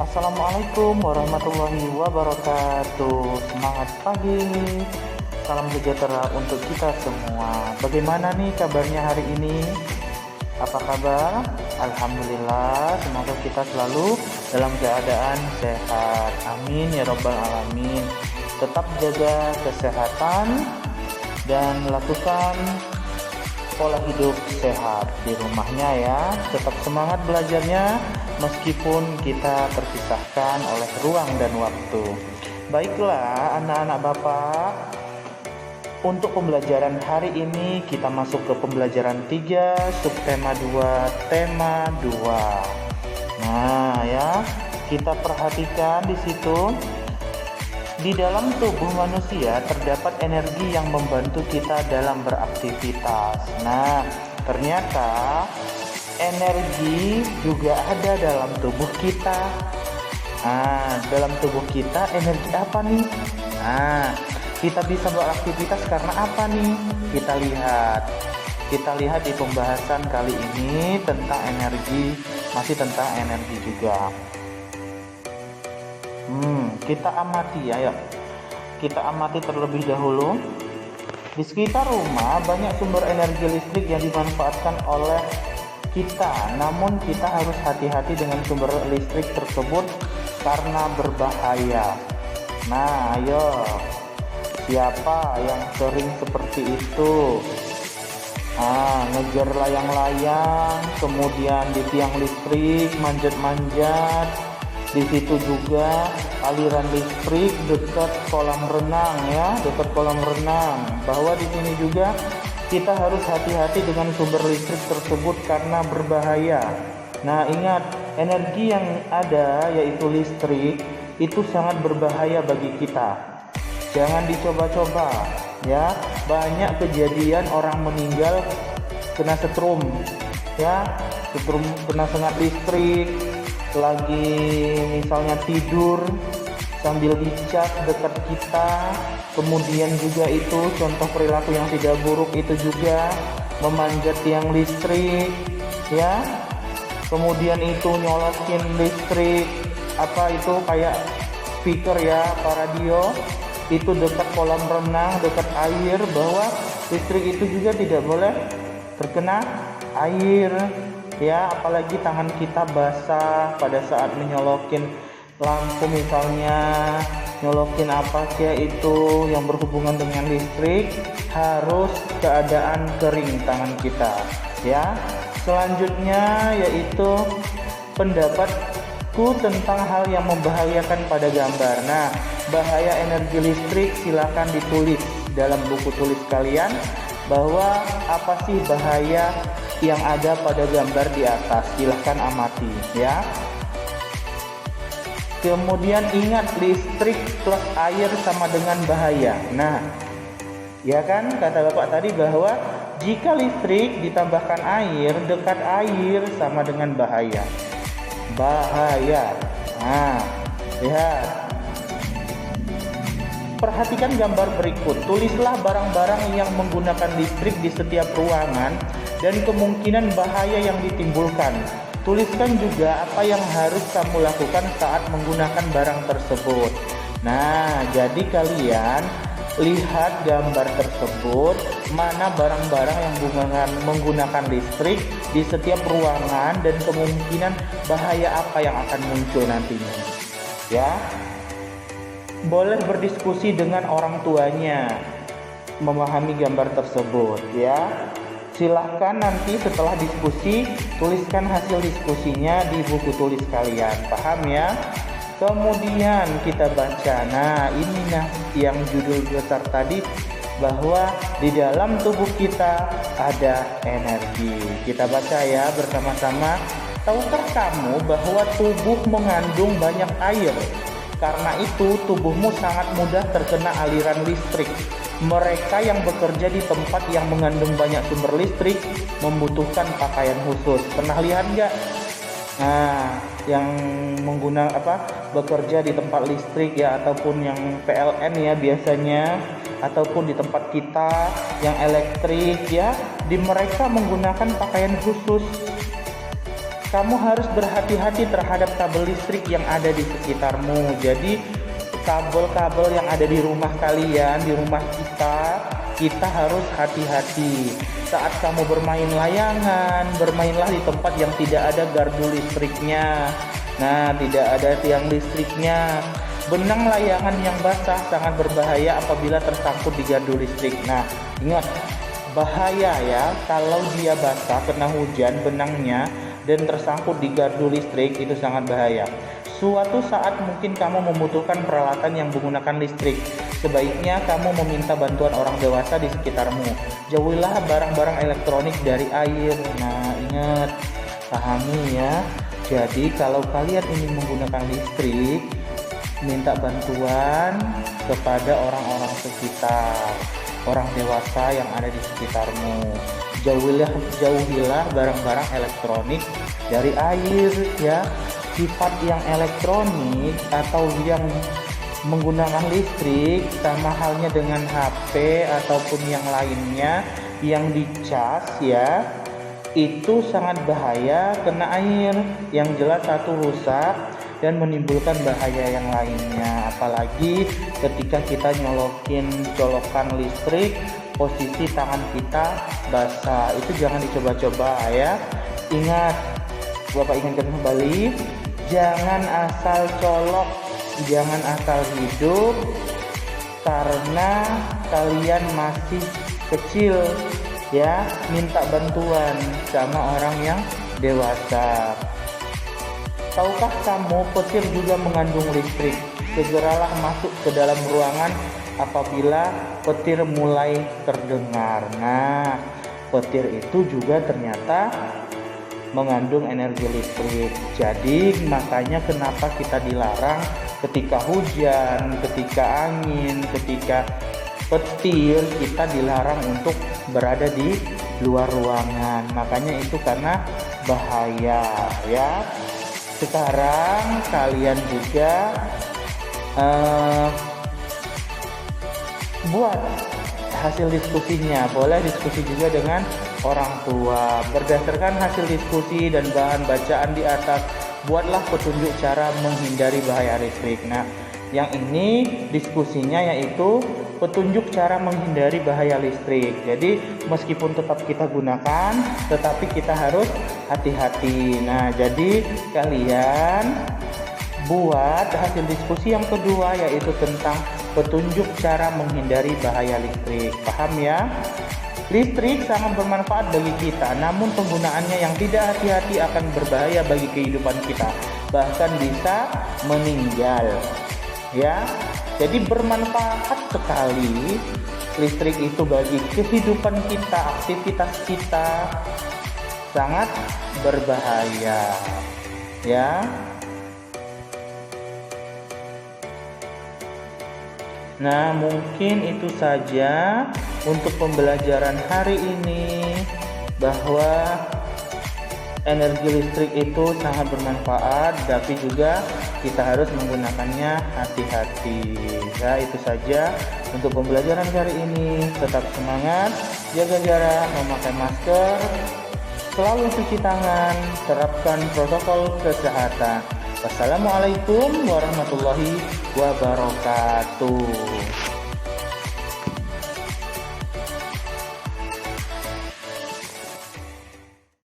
Assalamualaikum warahmatullahi wabarakatuh. Semangat pagi, salam sejahtera untuk kita semua. Bagaimana nih kabarnya hari ini? Apa kabar? Alhamdulillah, semoga kita selalu dalam keadaan sehat. Amin ya robbal alamin. Tetap jaga kesehatan dan lakukan pola hidup sehat di rumahnya ya. Tetap semangat belajarnya meskipun kita terpisahkan oleh ruang dan waktu. Baiklah anak-anak Bapak, untuk pembelajaran hari ini kita masuk ke pembelajaran 3, subtema 2, tema 2. Nah ya, kita perhatikan di situ. Di dalam tubuh manusia terdapat energi yang membantu kita dalam beraktivitas. Nah, ternyata energi juga ada dalam tubuh kita. Dalam tubuh kita energi apa nih? Kita bisa beraktivitas karena apa nih? Kita lihat di pembahasan kali ini tentang energi, masih tentang energi juga. Kita amati ya, yuk. Kita amati terlebih dahulu. Di sekitar rumah banyak sumber energi listrik yang dimanfaatkan oleh kita. Namun kita harus hati-hati dengan sumber listrik tersebut karena berbahaya. Nah, ayo. Siapa yang sering seperti itu? Ngejar layang-layang, kemudian di tiang listrik manjat-manjat. Di situ juga aliran listrik dekat kolam renang ya, dekat kolam renang. Bahwa di sini juga kita harus hati-hati dengan sumber listrik tersebut karena berbahaya. Nah, ingat, energi yang ada yaitu listrik itu sangat berbahaya bagi kita. Jangan dicoba-coba ya. Banyak kejadian orang meninggal kena setrum ya, setrum kena sengat listrik. Lagi misalnya tidur sambil dicas dekat kita, kemudian juga itu contoh perilaku yang tidak buruk itu juga memanjat tiang listrik ya, kemudian itu nyolokin listrik itu kayak speaker ya, radio itu dekat kolam renang, dekat air, bahwa listrik itu juga tidak boleh terkena air ya, apalagi tangan kita basah pada saat menyolokin lampu, misalnya nyolokin apa sih itu yang berhubungan dengan listrik, harus keadaan kering tangan kita ya. Selanjutnya yaitu pendapatku tentang hal yang membahayakan pada gambar. Nah, bahaya energi listrik silakan ditulis dalam buku tulis kalian, bahwa apa sih bahaya yang ada pada gambar di atas. Silahkan amati ya. Kemudian ingat, listrik plus air sama dengan bahaya. Nah, ya kan kata Bapak tadi bahwa jika listrik ditambahkan air, dekat air sama dengan bahaya. Nah, lihat. Perhatikan gambar berikut. Tulislah barang-barang yang menggunakan listrik di setiap ruangan dan kemungkinan bahaya yang ditimbulkan. Tuliskan juga apa yang harus kamu lakukan saat menggunakan barang tersebut. Nah, jadi kalian lihat gambar tersebut, mana barang-barang yang menggunakan listrik di setiap ruangan dan kemungkinan bahaya apa yang akan muncul nantinya. Ya. Boleh berdiskusi dengan orang tuanya memahami gambar tersebut ya. Silahkan nanti setelah diskusi tuliskan hasil diskusinya di buku tulis kalian, paham ya? Kemudian kita baca. Nah, ini yang judul besar tadi, bahwa di dalam tubuh kita ada energi. Kita baca ya bersama-sama. Tahukah kamu bahwa tubuh mengandung banyak air? Karena itu tubuhmu sangat mudah terkena aliran listrik. Mereka yang bekerja di tempat yang mengandung banyak sumber listrik membutuhkan pakaian khusus. Pernah lihat nggak? Nah, yang bekerja di tempat listrik ya, ataupun yang PLN ya biasanya, ataupun di tempat kita yang elektrik ya, di mereka menggunakan pakaian khusus. kamu harus berhati-hati terhadap kabel listrik yang ada di sekitarmu. Jadi kabel-kabel yang ada di rumah kalian, di rumah kita harus hati-hati. Saat kamu bermain layangan, bermainlah di tempat yang tidak ada gardu listriknya. Nah, tidak ada tiang listriknya. Benang layangan yang basah sangat berbahaya apabila tersangkut di gardu listrik. Nah, ingat, bahaya ya kalau dia basah kena hujan benangnya dan tersangkut di gardu listrik, itu sangat bahaya. Suatu saat mungkin kamu membutuhkan peralatan yang menggunakan listrik. Sebaiknya kamu meminta bantuan orang dewasa di sekitarmu. Jauhilah barang-barang elektronik dari air. Nah, ingat, pahami ya. Jadi kalau kalian ingin menggunakan listrik, minta bantuan kepada orang-orang sekitar, orang dewasa yang ada di sekitarmu. Jauhilah barang-barang elektronik dari air ya. Sifat yang elektronik atau yang menggunakan listrik sama halnya dengan HP ataupun yang lainnya yang dicas ya, itu sangat bahaya kena air. Yang jelas satu rusak dan menimbulkan bahaya yang lainnya. Apalagi ketika kita colokan listrik, posisi tangan kita basah, itu jangan dicoba-coba ya. Ingat, Bapak ingatkan kembali, jangan asal colok, jangan asal hidup, karena kalian masih kecil ya. Minta bantuan sama orang yang dewasa. Tahukah kamu petir juga mengandung listrik? Segeralah masuk ke dalam ruangan apabila petir mulai terdengar. Nah, petir itu juga ternyata mengandung energi listrik. Jadi makanya kenapa kita dilarang ketika hujan, ketika angin, ketika petir, kita dilarang untuk berada di luar ruangan. Makanya itu karena bahaya ya. Sekarang kalian juga buat hasil diskusinya. Boleh diskusi juga dengan orang tua. Berdasarkan hasil diskusi dan bahan bacaan di atas, buatlah petunjuk cara menghindari bahaya listrik. Nah, yang ini diskusinya yaitu petunjuk cara menghindari bahaya listrik. Jadi meskipun tetap kita gunakan, tetapi kita harus hati-hati. Nah, jadi kalian buat hasil diskusi yang kedua yaitu tentang petunjuk cara menghindari bahaya listrik. Paham ya? Listrik sangat bermanfaat bagi kita, namun penggunaannya yang tidak hati-hati akan berbahaya bagi kehidupan kita, bahkan bisa meninggal. Ya, jadi bermanfaat sekali listrik itu bagi kehidupan kita, aktivitas kita, sangat berbahaya. Ya. Nah, mungkin itu saja untuk pembelajaran hari ini, bahwa energi listrik itu sangat bermanfaat, tapi juga kita harus menggunakannya hati-hati. Ya, itu saja untuk pembelajaran hari ini. Tetap semangat, jaga jarak, memakai masker, selalu cuci tangan, terapkan protokol kesehatan. Wassalamualaikum warahmatullahi wabarakatuh.